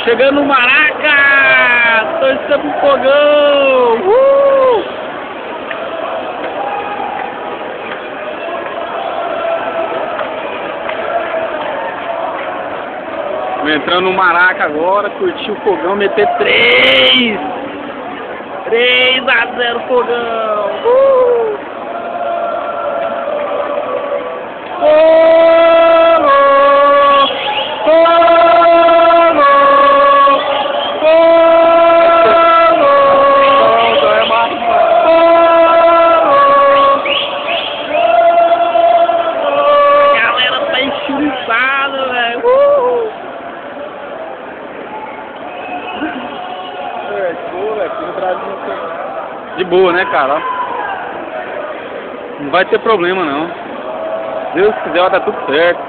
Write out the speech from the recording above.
Chegando no Maraca! Torcendo pro fogão! Entrando no Maraca agora, curtir o fogão, meter 3! 3-0 fogão! Galera tá enxuriçada, velho! De boa, né, cara? Não vai ter problema, não. Se Deus quiser, vai dar tudo certo.